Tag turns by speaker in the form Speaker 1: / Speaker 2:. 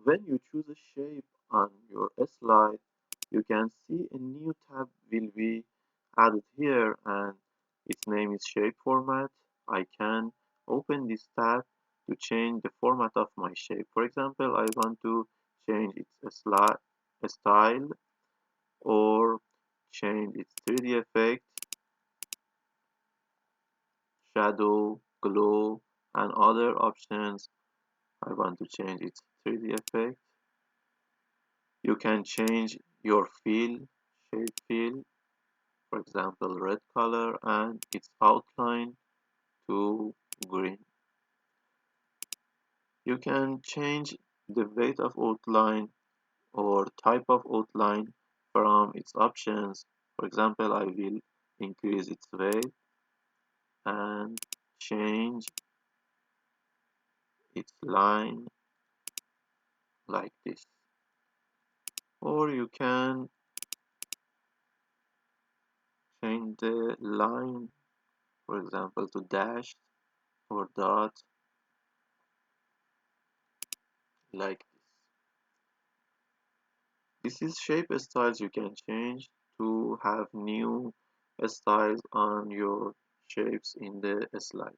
Speaker 1: When you choose a shape on your slide, you can see a new tab will be added here and its name is Shape Format. I can open this tab to change the format of my shape. For example, I want to change its style or change its 3D effect, shadow, glow, and other options. I want to change its 3D effect. You can change your shape fill, for example, red color and its outline to green. You can change the weight of outline or type of outline from its options. For example, I will increase its weight and change its line like this. Or you can change the line, for example, to dash or dot like this. This is shape styles you can change to have new styles on your shapes in the slide.